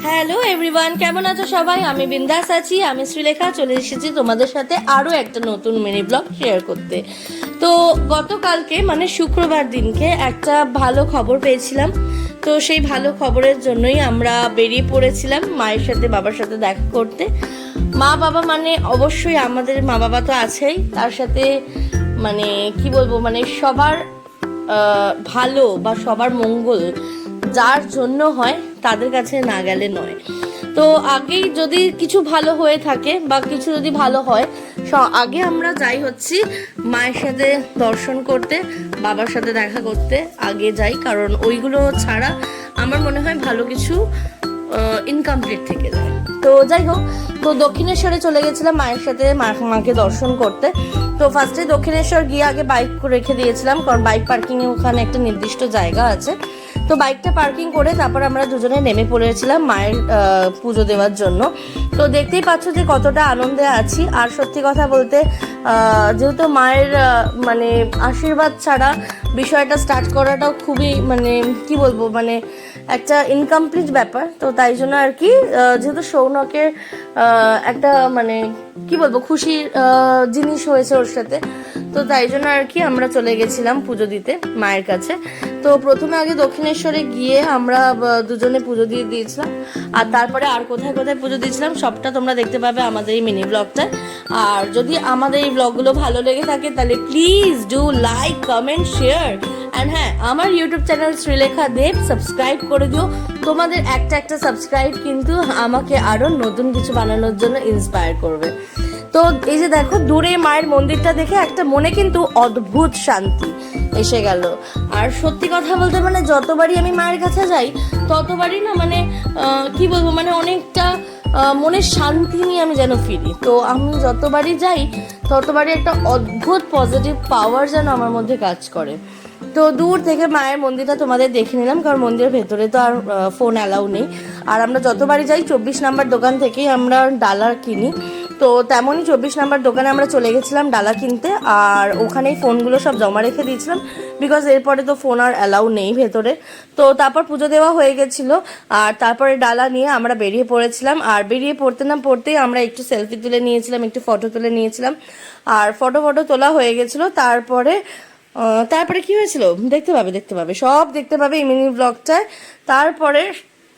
Hello everyone, কেমন আছো সবাই? আমি বিন্দাস আছি। আমি শ্রীলেখা চলে এসেছি তোমাদের সাথে আরও একটা নতুন মিনি ব্লগ শেয়ার করতে। তো গতকালকে মানে শুক্রবার দিনকে একটা ভালো খবর পেয়েছিলাম। তো সেই ভালো খবরের জন্যই আমরা বেরিয়ে পড়েছিলাম মায়ের সাথে বাবার সাথে দেখা করতে। মা বাবা মানে অবশ্যই আমাদের মা বাবা তো আছেই, তার সাথে মানে কি বলবো, মানে সবার ভালো বা সবার মঙ্গল যার জন্য হয় তাদের কাছে না গেলে নয়। তো আগেই যদি কিছু ভালো হয়ে থাকে বা কিছু যদি ভালো হয়, আগে আমরা যাই হচ্ছি মায়ের সাথে দর্শন করতে, বাবার সাথে দেখা করতে আগে যাই, কারণ ওইগুলো ছাড়া আমার মনে হয় ভালো কিছু ইনকমপ্লিট থেকে যায়। তো যাই হোক, তো দক্ষিণেশ্বরে চলে গেছিলাম মায়ের সাথে মাকে দর্শন করতে। তো ফার্স্টে দক্ষিণেশ্বর গিয়ে আগে বাইক রেখে দিয়েছিলাম, কারণ বাইক পার্কিংয়ে ওখানে একটা নির্দিষ্ট জায়গা আছে। তো বাইকটা পার্কিং করে তারপর আমরা দুজনে নেমে পড়েছিলাম মায়ের পুজো দেওয়ার জন্য। তো দেখতেই পাচ্ছ যে কতটা আনন্দে আছি। আর সত্যি কথা বলতে যেহেতু মায়ের মানে আশীর্বাদ ছাড়া বিষয়টা স্টার্ট করাটাও খুবই মানে কি বলবো, মানে একটা ইনকমপ্লিট ব্যাপার। তো তাই জন্য আর কি, যেহেতু সৌনকের একটা মানে কি বলবো খুশির জিনিস হয়েছে ওর সাথে, তো তাই জন্য আর কি আমরা চলে গেছিলাম পুজো দিতে মায়ের কাছে। তো প্রথমে আগে দক্ষিণেশ্বরে গিয়ে আমরা দুজনে পুজো দিয়ে দিয়েছিলাম, আর তারপরে আর কোথায় কোথায় পুজো দিয়েছিলাম সবটা তোমরা দেখতে পাবে আমাদের এই মিনি ব্লগটা। আর যদি আমাদের এই ব্লগগুলো ভালো লেগে থাকে তাহলে please do like, comment, share. And হ্যাঁ, আমার ইউটিউব চ্যানেল শ্রীলেখা দেব সাবস্ক্রাইব করে দিও। তোমাদের একটা সাবস্ক্রাইব কিন্তু আমাকে আরও নতুন কিছু বানানোর জন্য ইন্সপায়ার করবে। তো এই যে দেখো দূরে মায়ের মন্দিরটা দেখে একটা মনে কিন্তু অদ্ভুত শান্তি এসে গেল। আর সত্যি কথা বলতে মানে যতবারই আমি মায়ের কাছে যাই ততবারই না মানে কি বলবো, মানে অনেকটা মনের শান্তি নিয়ে আমি যেন ফিরি। তো আমি যতবারই যাই ততবারই একটা অদ্ভুত পজিটিভ পাওয়ার যেন আমার মধ্যে কাজ করে। তো দূর থেকে মায়ের মন্দিরটা তোমাদের দেখে নিলাম, কারণ মন্দিরের ভেতরে তো আর ফোন অ্যালাউ নেই। আর আমরা যতবারই যাই 24 নাম্বার দোকান থেকেই আমরা ডালা কিনি। তো তেমনই 24 নাম্বার দোকানে আমরা চলে গেছিলাম ডালা কিনতে, আর ওখানেই ফোনগুলো সব জমা রেখে দিয়েছিলাম, বিকজ এরপরে তো ফোন আর অ্যালাউ নেই ভেতরে। তো তারপর পুজো দেওয়া হয়ে গেছিলো, আর তারপরে ডালা নিয়ে আমরা বেরিয়ে পড়েছিলাম। আর বেরিয়ে পড়তে না পড়তেই আমরা একটু সেলফি তুলে নিয়েছিলাম, একটু ফটো তুলে নিয়েছিলাম। আর ফটো তোলা হয়ে গেছিলো। তারপরে কি হয়েছিল দেখতে পাবে সব দেখতে পাবে এই মিনি ব্লগটায়। তারপরে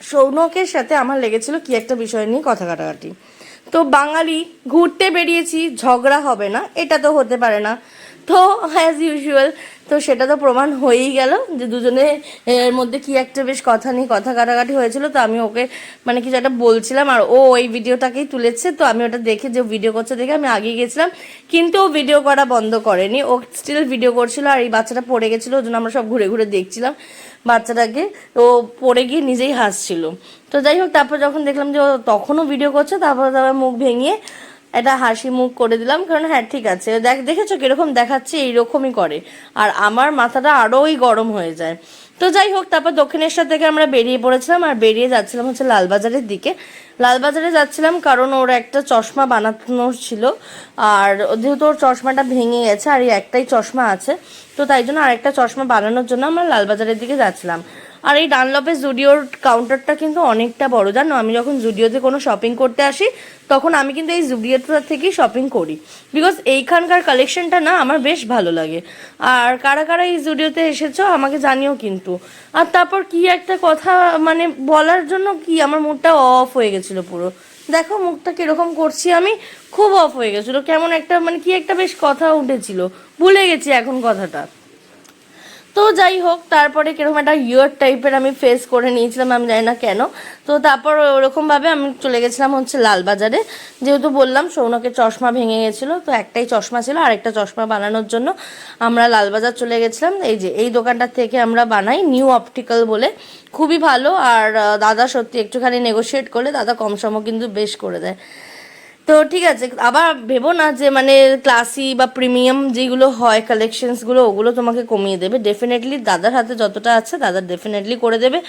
সৌনকের সাথে আমার লেগেছিল কি একটা বিষয় নিয়ে কথা কাটাকাটি। তো বাঙালি ঘুরতে বেরিয়েছি, ঝগড়া হবে না এটা তো হতে পারে না। তো অ্যাজ ইউজুয়াল তো সেটা তো প্রমাণ হয়েই গেল যে দুজনে এর মধ্যে কি একটা বেশ কথা নিয়ে কথা কাটাকাটি হয়েছিল। তো আমি ওকে মানে কিছু একটা বলছিলাম, আর ও ওই ভিডিওটাকেই তুলেছে। তো আমি ওটা দেখে, যে ভিডিও করছে দেখে আমি আগিয়ে গেছিলাম, কিন্তু ও ভিডিও করা বন্ধ করেনি, ও স্টিল ভিডিও করছিল। আর এই বাচ্চাটা পড়ে গেছিলো, ওই জন্য আমরা সব ঘুরে ঘুরে দেখছিলাম বাচ্চাটাকে। ও পড়ে গিয়ে নিজেই হাসছিল। তো যাই হোক, তারপর যখন দেখলাম যে ও তখনও ভিডিও করছে, তারপর মুখ ভেঙে এটা হাসি মুখ করে দিলাম, কারণ হ্যাঁ ঠিক আছে, দেখেছো কিরকম দেখাচ্ছে, এইরকমই করে। আর আমার মাথাটা আরোই গরম হয়ে যায়। তো যাই হোক, তারপর দক্ষিণেশ্বর থেকে আমরা বেরিয়ে পড়েছিলাম, আর বেরিয়ে যাচ্ছিলাম হচ্ছে লালবাজারের দিকে। লালবাজারে যাচ্ছিলাম কারণ ওর একটা চশমা বানানো ছিল, আর যেহেতু ওর চশমাটা ভেঙে গেছে আর এই একটাই চশমা আছে, তো তাই জন্য আরেকটা চশমা বানানোর জন্য আমরা লালবাজারের দিকে যাচ্ছিলাম। আর এই ডানলপের জুডিওর কাউন্টারটা কিন্তু অনেকটা বড়, জানো। আমি যখন জুডিওতে কোনো শপিং করতে আসি তখন আমি কিন্তু এই জুডিওটা থেকেই শপিং করি, বিকজ এইখানকার কালেকশনটা না আমার বেশ ভালো লাগে। আর কারা কারা এই জুডিওতে এসেছো আমাকে জানিও কিন্তু। আর তারপর কি একটা কথা মানে বলার জন্য কি আমার মুডটা অফ হয়ে গেছিলো পুরো। দেখো মুখটা কিরকম করছি আমি, খুব অফ হয়ে গেছিলো, কেমন একটা মানে কি একটা বেশ কথা উঠেছিল, ভুলে গেছি এখন কথাটা। তো যাই হোক, তারপরে কিরকম একটা ইয়ার টাইপের আমি ফেস করে নিয়েছিলাম, আমি জানি না কেন। তো তারপর ওরকমভাবে আমি চলে গেছিলাম হচ্ছে লালবাজারে, যেহেতু বললাম সৌনকের চশমা ভেঙে গেছিলো, তো একটাই চশমা ছিল, আরেকটা চশমা বানানোর জন্য আমরা লালবাজার চলে গেছিলাম। এই যে এই দোকানটার থেকে আমরা বানাই, নিউ অপটিক্যাল বলে, খুবই ভালো। আর দাদা সত্যি একটুখানি নেগোশিয়েট করলে দাদা কম সমও কিন্তু বেশ করে দেয়। তো ঠিক আছে, আবার ভেবো না যে মানে ক্লাসি বা প্রিমিয়াম যেগুলো হয় কালেকশনসগুলো ওগুলো তোমাকে কমিয়ে দেবে। ডেফিনেটলি দাদার হাতে যতটা আছে দাদা ডেফিনেটলি করে দেবে।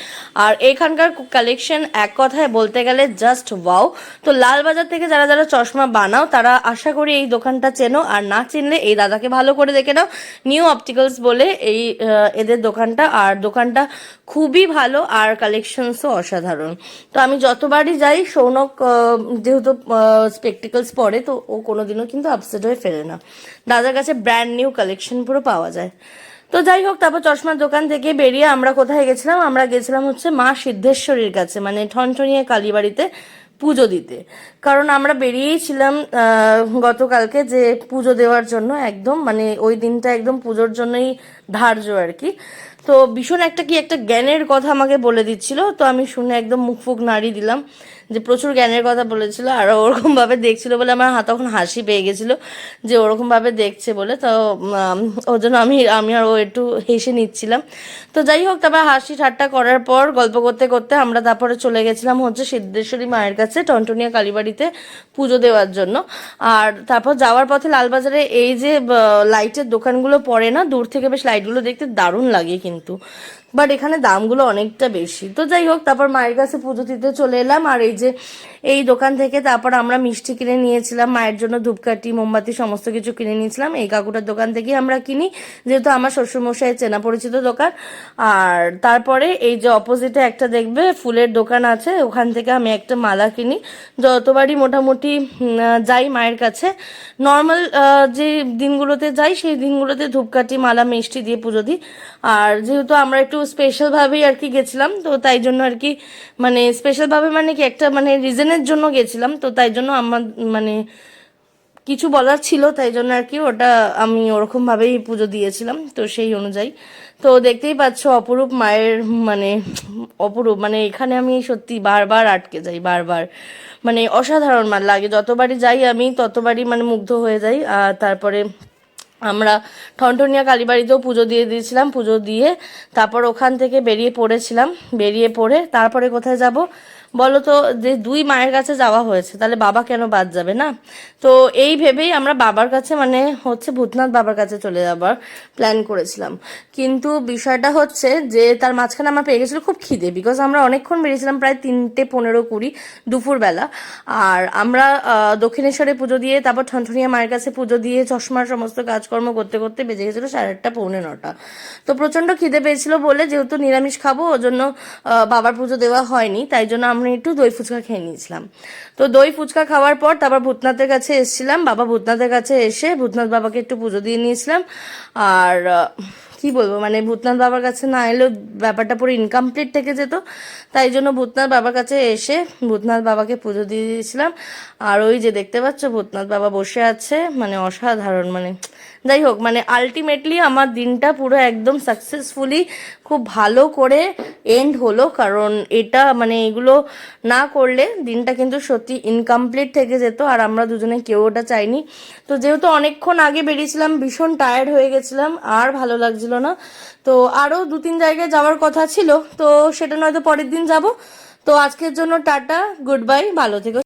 আর এখানকার কালেকশন এক কথায় বলতে গেলে জাস্ট ওয়াও। তো লালবাজার থেকে যারা যারা চশমা বানাও তারা আশা করি এই দোকানটা চেনো, আর না চিনলে এই দাদাকে ভালো করে দেখে নাও। নিউ অপটিক্যালস বলে এই এদের দোকানটা, আর দোকানটা খুবই ভালো আর কালেকশনসও অসাধারণ। তো আমি যতবারই যাই, সৌনক যেহেতু স্পেকটিকলস পরে, তো ও কোনোদিনও কিন্তু আপসেট হয়ে ফেরে না। দাদার কাছে ব্র্যান্ড নিউ কালেকশন পুরো পাওয়া যায়। তো যাই হোক, তারপর চশমার দোকান থেকে বেরিয়ে আমরা কোথায় গেছিলাম, আমরা গেছিলাম হচ্ছে মা সিদ্ধেশ্বরীর কাছে, মানে ঠনঠনিয়া কালীবাড়িতে পুজো দিতে। কারণ আমরা বেরিয়েছিলাম গতকালকে যে পুজো দেওয়ার জন্য, একদম মানে ওই দিনটা একদম পুজোর জন্যই ধার্য আর কি। তো ভীষণ একটা কি একটা জ্ঞানের কথা আমাকে বলে দিচ্ছিল, তো আমি শুনে একদম মুখ ফুক নাড়িয়ে দিলাম যে প্রচুর জ্ঞানের কথা বলেছিল। আর ওরকম ভাবে দেখছিল বলে আমার তখন হাসি পেয়ে গেছিল যে ওরকম ভাবে দেখছে বলে। তো ওর জন্য আমি আর ও একটু হেসে নিচ্ছিলাম। তো যাই হোক, তারপর হাসি ঠাট্টা করার পর গল্প করতে করতে আমরা তারপরে চলে গেছিলাম হচ্ছে সিদ্ধেশ্বরী মায়ের কাছে টনটনিয়া কালীবাড়িতে পুজো দেওয়ার জন্য। আর তারপর যাওয়ার পথে লালবাজারে এই যে লাইটের দোকানগুলো পড়ে না, দূর থেকে বেশ লাইটগুলো দেখতে দারুণ লাগে কিন্তু, বাট এখানে দামগুলো অনেকটা বেশি। তো যাই হোক, তারপর মায়ের কাছে পুজো দিতে চলে এলাম। আর এই যে এই দোকান থেকে তারপর আমরা মিষ্টি কিনে নিয়েছিলাম, মায়ের জন্য ধূপকাঠি মোমবাতি সমস্ত কিছু কিনে নিয়েছিলাম। এই কাকুটার দোকান থেকেই আমরা কিনি, যেহেতু আমার শ্বশুরমশাইয়ের চেনা পরিচিত দোকান। আর তারপরে এই যে অপোজিটে একটা দেখবে ফুলের দোকান আছে, ওখান থেকে আমি একটা মালা কিনি। যতবারই মোটামুটি যাই মায়ের কাছে, নর্মাল যে দিনগুলোতে যাই সেই দিনগুলোতে ধূপকাঠি মালা মিষ্টি দিয়ে পুজো দিই। আর যেহেতু আমরা একটু স্পেশালভাবেই আর কি গেছিলাম, তো তাই জন্য আর কি মানে স্পেশালভাবে মানে কি একটা মানে রিজনের জন্য গেছিলাম, তো তাই জন্য আমার মানে কিছু বলার ছিল, তাই জন্য আর কি ওটা আমি ওরকমভাবেই পুজো দিয়েছিলাম, তো সেই অনুযায়ী। তো দেখতেই পাচ্ছ অপরূপ মায়ের মানে অপরূপ, মানে এখানে আমি সত্যি বারবার আটকে যাই, বারবার মানে অসাধারণ লাগে। যতবারই যাই আমি ততবারই মানে মুগ্ধ হয়ে যাই। আর তারপরে আমরা ঠনঠনিয়া কালীবাড়িতেও পুজো দিয়ে দিয়েছিলাম, পুজো দিয়ে তারপর ওখান থেকে বেরিয়ে পড়েছিলাম। বেরিয়ে পড়ে তারপরে কোথায় যাব বলো তো, যে দুই মায়ের কাছে যাওয়া হয়েছে তাহলে বাবা কেন বাদ যাবে না। তো এই ভেবেই আমরা বাবার কাছে মানে হচ্ছে ভূতনাথ বাবার কাছে চলে যাবার প্ল্যান করেছিলাম। কিন্তু বিষয়টা হচ্ছে যে তার মাঝখানে আমার পেয়ে গেছিলো খুব খিদে, বিকজ আমরা অনেকক্ষণ বেরিয়েছিলাম, প্রায় 3:15-20 দুপুরবেলা। আর আমরা দক্ষিণেশ্বরে পুজো দিয়ে তারপর ঠনঠনিয়া মায়ের কাছে পুজো দিয়ে চশমার সমস্ত কাজকর্ম করতে করতে বেজে গেছিলো 8:30-9:30। তো প্রচণ্ড খিদে পেয়েছিল বলে, যেহেতু নিরামিষ খাবো ওর জন্য বাবার পুজো দেওয়া হয়নি, তাই জন্য আমরা একটু দই ফুচকা খেয়ে নিয়েছিলাম। তো দই ফুচকা খাওয়ার পর তারপর ভূতনাথের কাছে এসেছিলাম, বাবা ভূতনাথের কাছে এসে ভূতনাথ বাবাকে একটু পুজো দিয়ে নিয়েছিলাম। আর কি বলবো, মানে ভূতনাথ বাবার কাছে না এলেও ব্যাপারটা পুরো ইনকমপ্লিট থেকে যেত, তাই জন্য ভূতনাথ বাবার কাছে এসে ভূতনাথ বাবাকে পুজো দিয়ে দিয়েছিলাম। আর ওই যে দেখতে পাচ্ছ ভূতনাথ বাবা বসে আছে, মানে অসাধারণ। মানে যাই হোক, মানে আলটিমেটলি আমার দিনটা পুরো একদম সাকসেসফুলি খুব ভালো করে এন্ড হলো, কারণ এটা মানে এগুলো না করলে দিনটা কিন্তু সত্যি ইনকমপ্লিট থেকে যেত, আর আমরা দুজনে কেউ ওটা চাইনি। তো যেহেতু অনেকক্ষণ আগে বেরিয়েছিলাম, ভীষণ টায়ার্ড হয়ে গেছিলাম, আর ভালো লাগছিল না। তো আরও 2-3 জায়গায় যাওয়ার কথা ছিল, তো সেটা নয়তো পরের দিন যাব। তো আজকের জন্য টাটা, গুড বাই, ভালো থেকো।